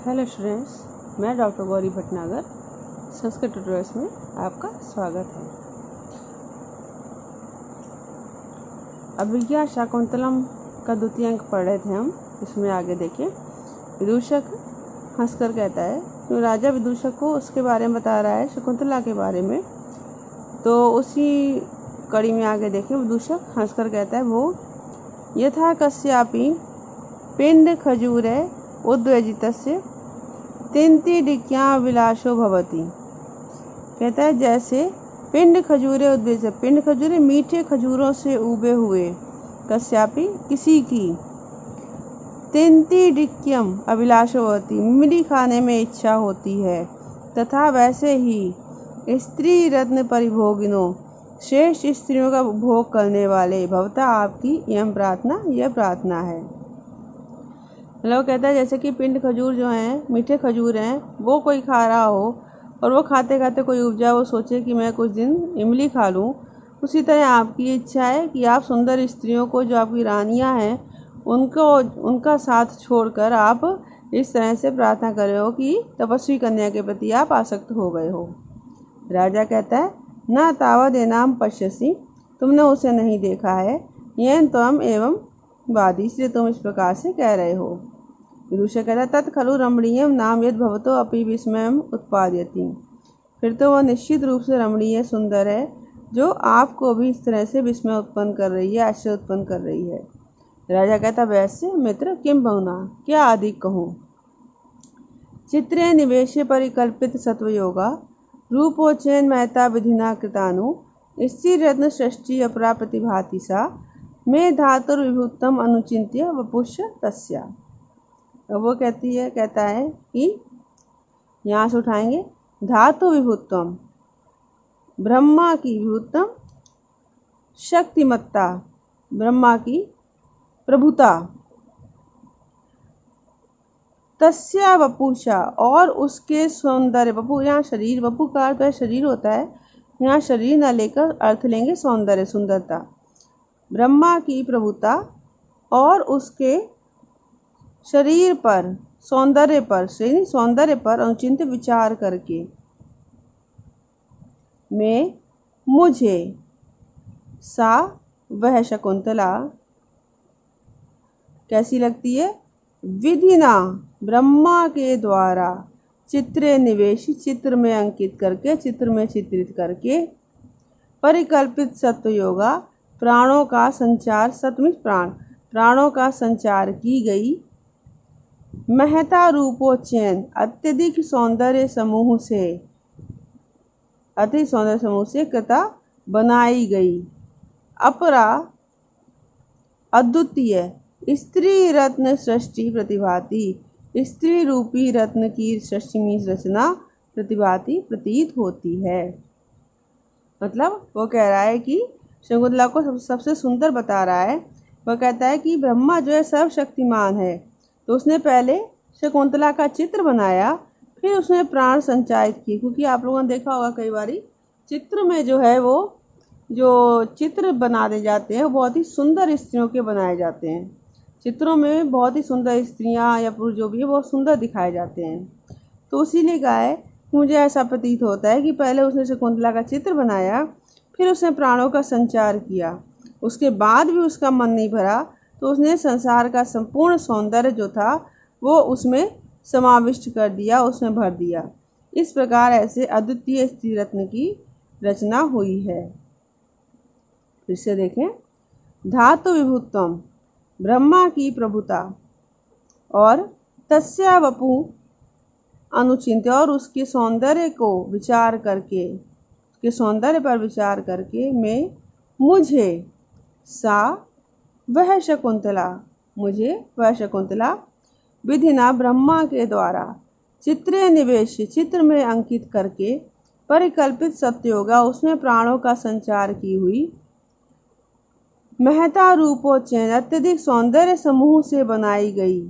Hello students, मैं doctor Gauri Bhatnagar Sanskrit tutorials में आपका स्वागत है। अभिज्ञा शाकुंतलम का द्वितीय अंक पढ़ रहे थे हम। इसमें आगे देखिए, विदूषक हंसकर कहता है, तो राजा विदूषक को उसके बारे में बता रहा है, शकुंतला के बारे में। तो उसी कड़ी में आगे देखिए, विदूषक हंसकर कहता है, वो यथा कस्यापि पिंड खजूरे उद्वेजितस्य तिन्तिडिक्या विलासो भवति। कहता है जैसे पिंड खजूरे उद्वेजित, पिंड खजूरे मीठे खजूरों से उबे हुए, कस्यापि किसी की, तिन्तिडिक्यम अभिलाषो भवति मिली खाने में इच्छा होती है, तथा वैसे ही स्त्री रत्न परिभोगिनो श्रेष्ठ स्त्रियों का भोग करने वाले भवता आपकी यह प्रार्थना है। लोग कहता है जैसे कि पिंड खजूर जो हैं, मीठे खजूर हैं, वो कोई खा रहा हो और वो खाते खाते कोई उपजा वो सोचे कि मैं कुछ दिन इमली खा लूँ, उसी तरह आपकी इच्छा है कि आप सुंदर स्त्रियों को, जो आपकी रानियां हैं, उनका साथ छोड़कर आप इस तरह से प्रार्थना कर रहे हो कि तपस्वी कन्या के प्रति आप आसक्त हो गए हो। राजा कहता है, न तावदेनाम पश्यसि, तुमने उसे नहीं देखा है, येन त्वम एवं वादी, इसलिए तुम इस प्रकार से कह रहे हो। विदूषक कहता है, तत् खलु रमणीयम नाम यद भवतो अपि विस्मयम उत्पादयति। फिर तो वह निश्चित रूप से रमणीय सुंदर है, जो आपको भी इस तरह से विस्मय उत्पन्न कर रही है, आश्चर्य उत्पन्न कर रही है। राजा कहता, वैसे मित्र किम बहुना, क्या अधिक कहूँ। चित्रे निवेशे परिकल्पित सत्वयोगा रूपोचयन महता विधिना कृतानु स्थिर रत्न सृष्टि अपरा प्रतिभाति सा में धातुर विभुत्तम अनुचिंत्य वपुष्य तस्या। वो कहता है कि यहाँ से उठाएंगे, धातु विभुत्तम, ब्रह्मा की विभुत्तम, शक्तिमत्ता, ब्रह्मा की प्रभुता, तस्या वपुषा, और उसके सौंदर्य, वपु यहाँ शरीर, वपु का अर्थ शरीर होता है, यहाँ शरीर न लेकर अर्थ लेंगे सौंदर्य, सुंदरता। ब्रह्मा की प्रभुता और उसके शरीर पर, सौंदर्य पर अनुचिंत विचार करके मैं, मुझे, सा वह शकुंतला कैसी लगती है, विधिना ब्रह्मा के द्वारा, चित्रे निवेशी, चित्र में अंकित करके, चित्र में चित्रित करके, परिकल्पित सत्वयोगा, प्राणों का संचार, सत्व प्राणों का संचार की गई, महता रूपोचयन, अत्यधिक सौंदर्य समूह से कृता बनाई गई, अपरा अद्वितीय स्त्री रत्न सृष्टि प्रतिभाति, स्त्री रूपी रत्न की सृष्टि में रचना प्रतिभाति प्रतीत होती है। मतलब वो कह रहा है कि शकुंतला को सबसे सुंदर बता रहा है। वह कहता है कि ब्रह्मा जो है सर्वशक्तिमान है, तो उसने पहले शकुंतला का चित्र बनाया, फिर उसने प्राण संचारित किए। क्योंकि आप लोगों ने देखा होगा कई बारी चित्र में जो है, वो जो चित्र बनाए जाते हैं वो बहुत ही सुंदर स्त्रियों के बनाए जाते हैं। चित्रों में बहुत ही सुंदर स्त्रियां या पुरुष जो भी है बहुत सुंदर दिखाए जाते हैं। तो इसीलिए कहा है, मुझे ऐसा प्रतीत होता है कि पहले उसने शकुंतला का चित्र बनाया, फिर उसने प्राणों का संचार किया, उसके बाद भी उसका मन नहीं भरा, तो उसने संसार का संपूर्ण सौंदर्य जो था वो उसमें समाविष्ट कर दिया, उसमें भर दिया। इस प्रकार ऐसे अद्वितीय स्त्री रत्न की रचना हुई है। फिर से देखें, धातु विभुत्तम, ब्रह्मा की प्रभुता, और तस्या वपु अनुचिंत्य, और उसके सौंदर्य को विचार करके, उसके सौंदर्य पर विचार करके, मैं, मुझे, सा वह शकुंतला, मुझे वह शकुंतला, विधिना ब्रह्मा के द्वारा, चित्रे निवेश, चित्र में अंकित करके, परिकल्पित सत्योगा, उसमें प्राणों का संचार की हुई, महता रूपोचयन, अत्यधिक सौंदर्य समूह से बनाई गई,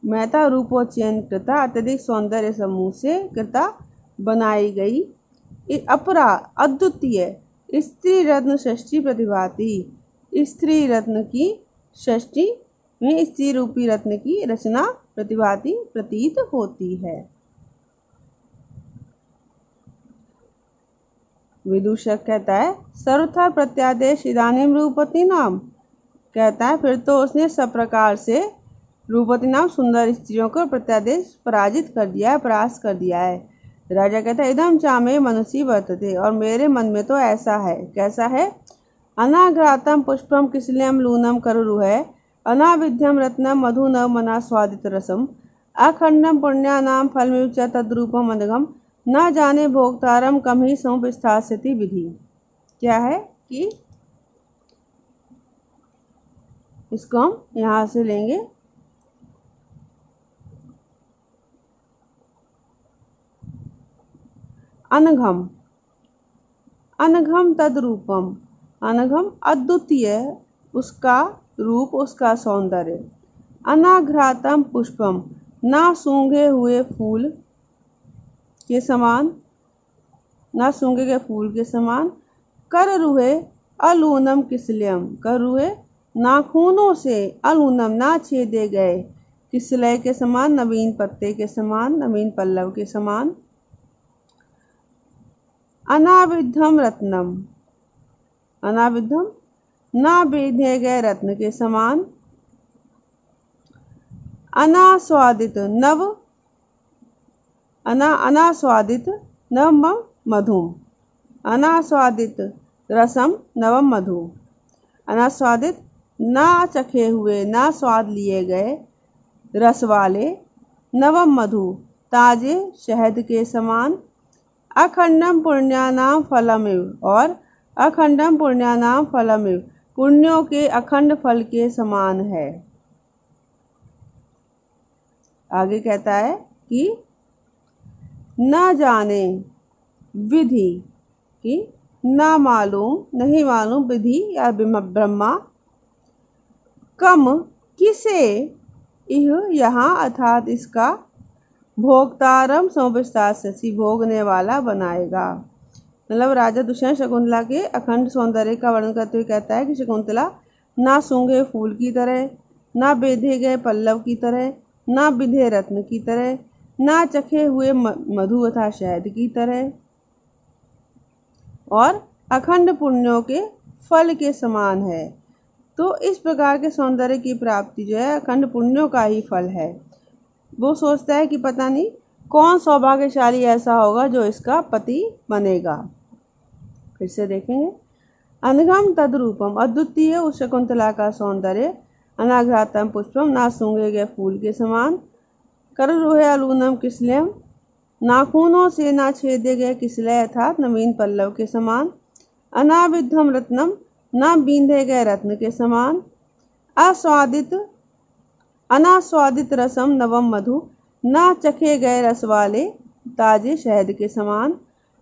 महता रूपोचयन कृता, अत्यधिक सौंदर्य समूह से कृता बनाई गई, अपरा अद्वितीय स्त्री रत्न षष्ठी प्रतिभाति, स्त्री रत्न की षष्ठी में स्त्री रूपी रत्न की रचना प्रतिभाति प्रतीत होती है। विदूषक कहता है सर्वथा प्रत्यादेश इदानीम रूपवती नाम, कहता है फिर तो उसने सब प्रकार से रूपवती नाम सुंदर स्त्रियों को प्रत्यादेश पराजित कर दिया है, परास्त कर दिया है। राजा कहता है इदम चामे मनसी वर्तते, और मेरे मन में तो ऐसा है। कैसा है? अनाघ्रातम पुष्पम किसलयम लूनम करुरुह अनाविध्यम रत्नम मधु न मना स्वादित रसम अखंडम पुण्यानाम फलमिव च तद्रूपम अनघम न जाने भोक्तारम कम ही समुपस्थास्यति विधि। क्या है कि इसको हम यहाँ से लेंगे अनघम, अनघम तद्रूपम, अनघम अद्वितीय उसका रूप, उसका सौंदर्य। अनाघ्रातम पुष्पम, ना सूंघे हुए फूल के समान, ना सूंघे गए फूल के समान। कर रुहे अलूनम किसलयम, कर रुहे नाखूनों से, अलूनम ना छेदे गए, किसलय के समान, नवीन पत्ते के समान, नवीन पल्लव के समान। अनाविद्धम रत्नम, अनाविद्धम ना बेधे गए रत्न के समान। अनास्वादित नव, अनास्वादित नवम मधुम, अनास्वादित रसम नवम मधु। अनास्वादित ना चखे हुए, ना स्वाद लिए गए रस वाले, नवम मधु ताजे शहद के समान। अखंडम पुण्यानाम फलमिव, और अखंडम पुण्यानाम फलमिव पुण्यों के अखंड फल के समान है। आगे कहता है कि न जाने विधि, कि ना मालूम, नहीं मालूम, विधि या ब्रह्मा, कम किसे, यह यहाँ अर्थात इसका, भोक्तारम समुपस्थास्यति भोगने वाला बनाएगा। मतलब राजा दुष्यंत शकुंतला के अखंड सौंदर्य का वर्णन करते हुए कहता है कि शकुंतला ना सूंघे फूल की तरह, ना बेधे गए पल्लव की तरह, ना बिधे रत्न की तरह, ना चखे हुए मधु तथा शहद की तरह, और अखंड पुण्यों के फल के समान है। तो इस प्रकार के सौंदर्य की प्राप्ति जो है अखंड पुण्यों का ही फल है। वो सोचता है कि पता नहीं कौन सौभाग्यशाली ऐसा होगा जो इसका पति बनेगा। फिर से देखेंगे अनघम तद्रूपम, अद्वितीय उस शकुंतला का सौंदर्य। अनाघ्रातम पुष्पम, ना सूंघे गए फूल के समान। कररुहे अलूनम किसलयम, नाखूनों से ना छेदे गए किसलय अर्थात नवीन पल्लव के समान। अनाविद्धम रत्नम, ना बींधे गए रत्न के समान। अस्वादित, अनास्वादित रसम नवम मधु, ना चखे गए रस वाले ताजे शहद के समान।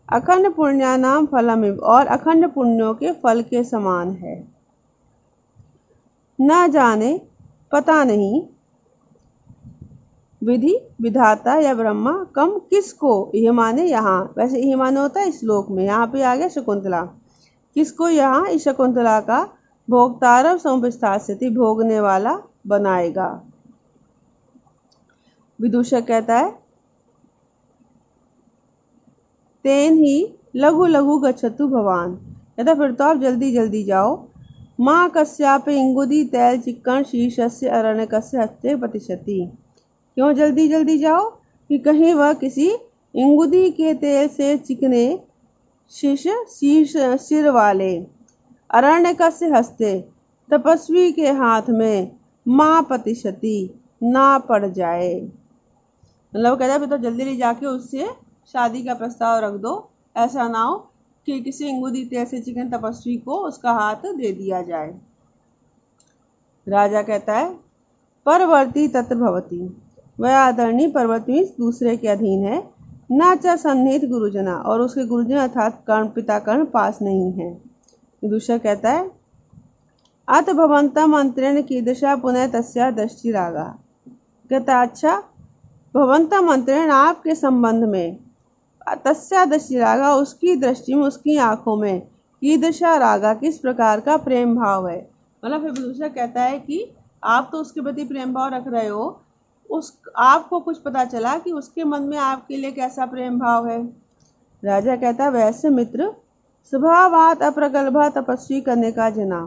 अखंड पुण्यानाम फलमिव, और अखंड पुण्यों के फल के समान है। न जाने पता नहीं, विधि विधाता या ब्रह्मा, कम किसको, यह माने यहाँ, वैसे यह माने होता है श्लोक में, यहाँ पे आ गया शकुंतला, किसको यहाँ इस शकुंतला का भोक्तारम समुपस्थास्यति भोगने वाला बनाएगा। विदूषक कहता है तेन ही लघु लघु गच्छतु भवान, कहता फिर तो आप जल्दी जल्दी जाओ। माँ कस्याप इंगुदी तैल चिक्कण शीर्षस्य अरण्यकस्य हस्ते पतिशति, क्यों जल्दी जल्दी जाओ कि कहीं वह किसी इंगुदी के तेल से चिकने शीर्ष सिर वाले अरण्यकस्य हस्ते तपस्वी के हाथ में माँ पतिशति ना पड़ जाए। मतलब कहता है फिर तो जल्दी जल्दी जाके उससे शादी का प्रस्ताव रख दो, ऐसा ना हो कि किसी इंगुदी तेल से चिकन तपस्वी को उसका हाथ दे दिया जाए। राजा कहता है परवर्ती तत्र भवती, वह आदरणीय पर्वती दूसरे के अधीन है। न च सन्निहित गुरुजना, और उसके गुरुजन अर्थात कर्ण पिता कर्ण पास नहीं है। विदूषक कहता है अत भवंतम मंत्रेण कीदृशा पुनः तस्या दृष्टि रागा, कहता अच्छा भवंतम मंत्रेण आपके संबंध में, तस्या दृष्टि रागा उसकी दृष्टि में, उसकी आंखों में, कीदृशा रागा किस प्रकार का प्रेम भाव है। मतलब फिर विदूषक कहता है कि आप तो उसके प्रति प्रेम भाव रख रहे हो, उस आपको कुछ पता चला कि उसके मन में आपके लिए कैसा प्रेम भाव है। राजा कहता, वैसे मित्र स्वभावात अप्रगल्भा तपस्वी करने का जना।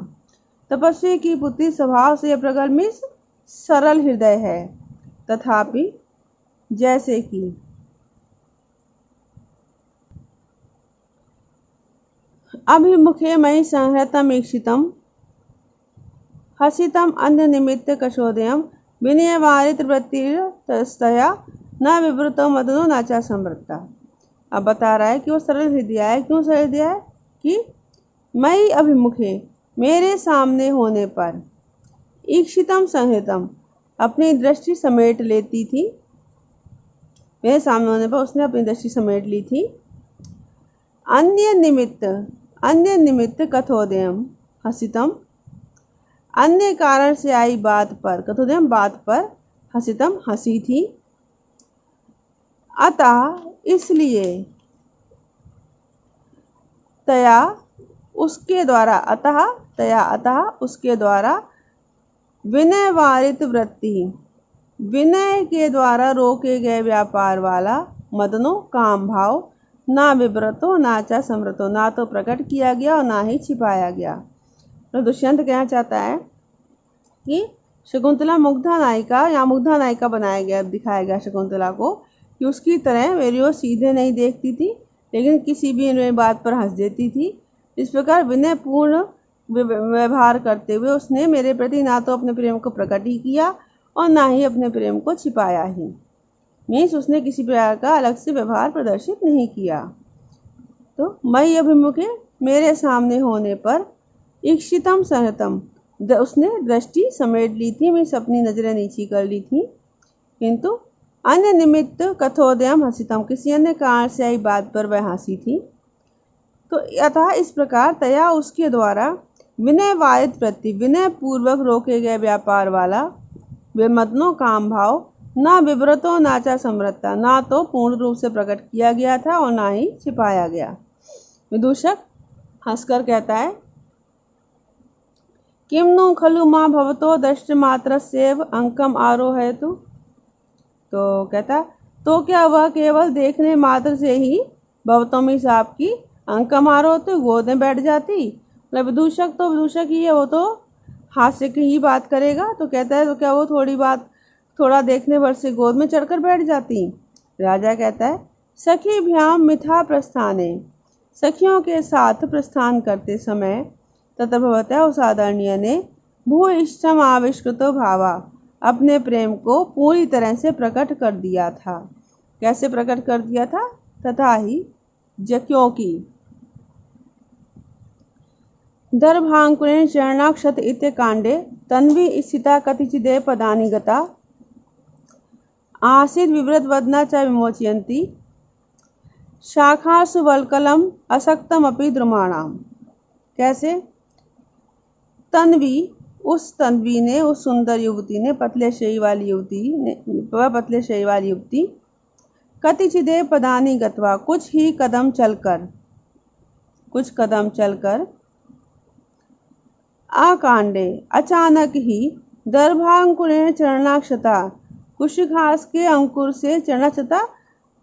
तपस्वी की पुत्री स्वभाव से अप्रगल्भ मीन्स सरल हृदय है। तथापि जैसे कि अभिमुखे मयि संहृतम ईक्षितम हसितम अन्य निमित्त कशोदयम विनयवारित वृत्तिस्तया न विवृतो मदनो नाचा संवृत्ता। अब बता रहा है कि वो सरल हृदय है। क्यों सरल हृदय है? कि मयि अभिमुखे, मेरे सामने होने पर, ईक्षितम संहृतम, अपनी दृष्टि समेट लेती थी। मेरे सामने होने पर उसने अपनी दृष्टि समेट ली थी। अन्य निमित्त कथोदयम हसितम, अन्य कारण से आई बात पर, कथोदयम बात पर, हसितम हंसी थी। अतः इसलिए, तया उसके द्वारा, अतः उसके द्वारा, विनय वारित वृत्ति, विनय के द्वारा रोके गए व्यापार वाला, मदनो काम भाव, ना विव्रतो नाचा समृतो, ना तो प्रकट किया गया और ना ही छिपाया गया। तो दुष्यंत कहना चाहता है कि शकुंतला मुग्धा नायिका, या मुग्धा नायिका बनाया गया, दिखाया गया शकुंतला को कि उसकी तरह मेरी ओर सीधे नहीं देखती थी, लेकिन किसी भी बात पर हंस देती थी। इस प्रकार विनयपूर्ण व्यवहार करते हुए उसने मेरे प्रति ना तो अपने प्रेम को प्रकट ही किया और ना ही अपने प्रेम को छिपाया ही। मीन्स उसने किसी प्रकार का अलग से व्यवहार प्रदर्शित नहीं किया। तो मयि अभिमुखे, मेरे सामने होने पर, ईक्षितम संहृतम, उसने दृष्टि समेट ली थी, मीन्स अपनी नजरें नीची कर ली थी। किंतु अन्य निमित्त कथोदयम हसितम, किसी अन्य कारण से आई बात पर वह हंसी थी। तो अतः इस प्रकार तया उसके द्वारा, विनय वारित वृत्ति, विनय पूर्वक रोके गए व्यापार वाला, विमदनो काम भाव, ना विव्रतो नाचा समृत्ता, ना तो पूर्ण रूप से प्रकट किया गया था और ना ही छिपाया गया। विदूषक हंसकर कहता है, किम नु खलु मां भवतो दृष्ट मात्रस्यैव अंकम आरोहयतु। तो कहता, तो क्या वह केवल देखने मात्र से ही भवतों में साहब की अंकम आरोहते, गोद में बैठ जाती। मतलब विदूषक तो विदूषक ही है, वो तो हास्य की ही बात करेगा। तो कहता है, तो क्या वो थोड़ा देखने भर से गोद में चढ़कर बैठ जाती। राजा कहता है, सखी भ्याम मिथा प्रस्थाने, सखियों के साथ प्रस्थान करते समय, तथा भवतः उस आदरणीय ने भू इष्टम आविष्कृतो भावा, अपने प्रेम को पूरी तरह से प्रकट कर दिया था। कैसे प्रकट कर दिया था? तथा ही क्योंकि दर्भांकुरेण चरणाक्षत इत्य कांडे तन्वी स्थिता कतिचिदे पदानि गता आसीद विव्रत वदना च विमोचयन्ति शाखासु वल्कलम असक्तम अपि द्रुमाणाम। कैसे? तन्वी, उस तन्वी ने, उस सुंदर युवती ने, पतले शरीर वाली युवती, कतिचिदे पदानि गत्वा, कुछ कदम चलकर, आकांडे, अचानक ही, दर्भांकुरेण चरणाक्षता, कुश घास के अंकुर से चरणाक्षता,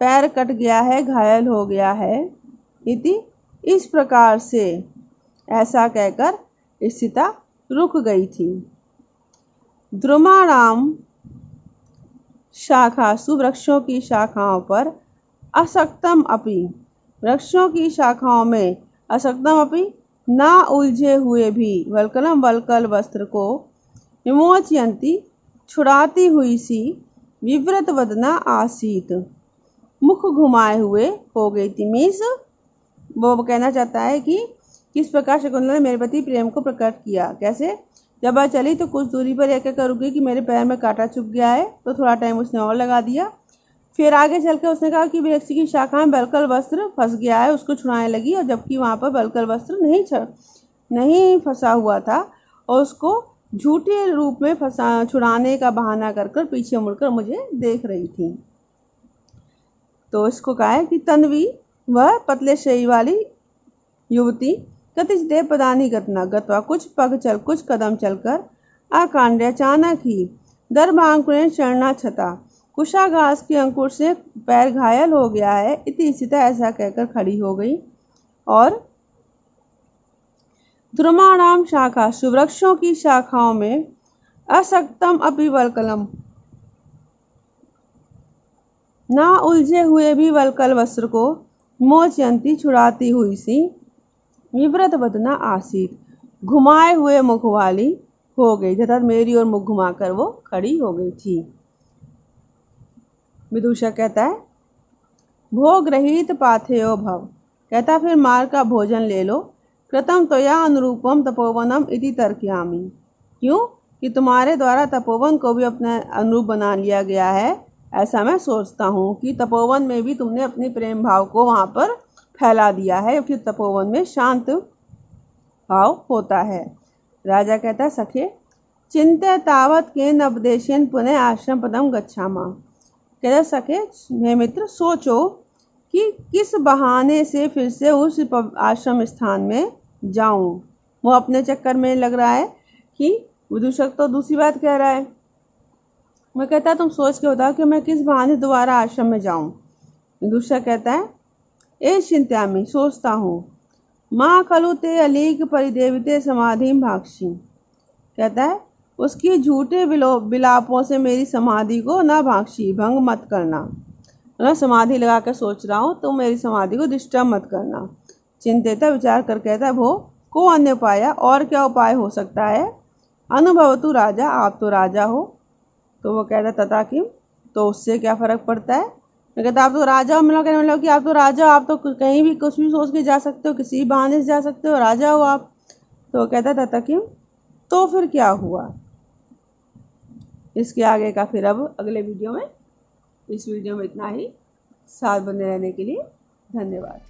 पैर कट गया है, घायल हो गया है। इति, इस प्रकार से, ऐसा कहकर स्थिता रुक गई थी। द्रुमाणाम शाखासु, वृक्षों की शाखाओं पर, असक्तम अपि, वृक्षों की शाखाओं में, असक्तम अपि, ना उलझे हुए भी, वल्कलम वल्कल वस्त्र को, विमोचयन्ति, छुड़ाती हुई सी, विव्रत वदना आसीत, मुख घुमाए हुए हो गई थी। मीन्स वो कहना चाहता है कि किस प्रकार शकुंतला ने मेरे प्रति प्रेम को प्रकट किया। कैसे? जब वह चली तो कुछ दूरी पर एक कर रुकी कि मेरे पैर में कांटा चुभ गया है, तो थोड़ा टाइम उसने और लगा दिया। फिर आगे चलकर उसने कहा कि वृक्ष की शाखा में बलकल वस्त्र फंस गया है, उसको छुड़ाने लगी, और जबकि वहाँ पर बलकल वस्त्र नहीं फंसा हुआ था, और उसको झूठे रूप में छुड़ाने का बहाना कर पीछे मुड़कर मुझे देख रही थी। तो इसको कहा है कि तन्वी, वह पतले शरीर वाली युवती, कतिचिदे पदानि गत्वा, कुछ कदम चलकर, आकांड्य अचानक ही दर्भांकुरेण शरणा छता, कुशाघास के अंकुर से पैर घायल हो गया है। इति स्थिता ऐसा कहकर खड़ी हो गई। और ध्रुमाणाम शाखा, वृक्षों की शाखाओं में असक्तम अपि वल्कलम, ना उलझे हुए भी वल्कल वस्त्र को मोचयंती, छुड़ाती हुई सी, विव्रत वदना आसीत, घुमाए हुए मुख वाली हो गई, तथा मेरी ओर मुख घुमाकर वो खड़ी हो गई थी। विदूषक कहता है भोग रहित पाथेयो भव, कहता फिर मार का भोजन ले लो। कृतम त्वया अनुरूपम तपोवनम इति तर्कयामि, क्यों कि तुम्हारे द्वारा तपोवन को भी अपने अनुरूप बना लिया गया है, ऐसा मैं सोचता हूँ कि तपोवन में भी तुमने अपने प्रेम भाव को वहाँ पर फैला दिया है, क्योंकि तपोवन में शांत भाव होता है। राजा कहता है सखे चिंत्य तावत केन उपदेशेन पुनः आश्रम पदम गच्छामा, कहता सखे हे मित्र सोचो कि किस बहाने से फिर से उस आश्रम स्थान में जाऊं। वो अपने चक्कर में लग रहा है कि विदूषक तो दूसरी बात कह रहा है। मैं कहता तुम सोच के बताओ कि मैं किस बहाने दोबारा आश्रम में जाऊं। विदूषक कहता है ए चिंत्यामि, सोचता हूँ। माँ खलु ते अलीक परिदेविते समाधि भाक्षी, कहता है उसकी झूठे विलापों से मेरी समाधि को ना भाक्षी, भंग मत करना। मैं समाधि लगा कर सोच रहा हूँ, तो मेरी समाधि को डिस्टर्ब मत करना। चिंतित विचार कर कहता है भो को अन्य उपाय, और क्या उपाय हो सकता है। अनुभवतु राजा, आप तो राजा हो। तो वो कहता तथा किम, तो उससे क्या फ़र्क पड़ता है। मैं कहता आप तो राजा हो, मेरा कहने मतलब कि आप तो राजा हो, आप तो कहीं भी कुछ भी सोच के जा सकते हो, किसी बहाने से जा सकते हो, राजा हो आप। तो कहता तथा किम, तो फिर क्या हुआ। इसके आगे का फिर अब अगले वीडियो में। इस वीडियो में इतना ही। साथ बने रहने के लिए धन्यवाद।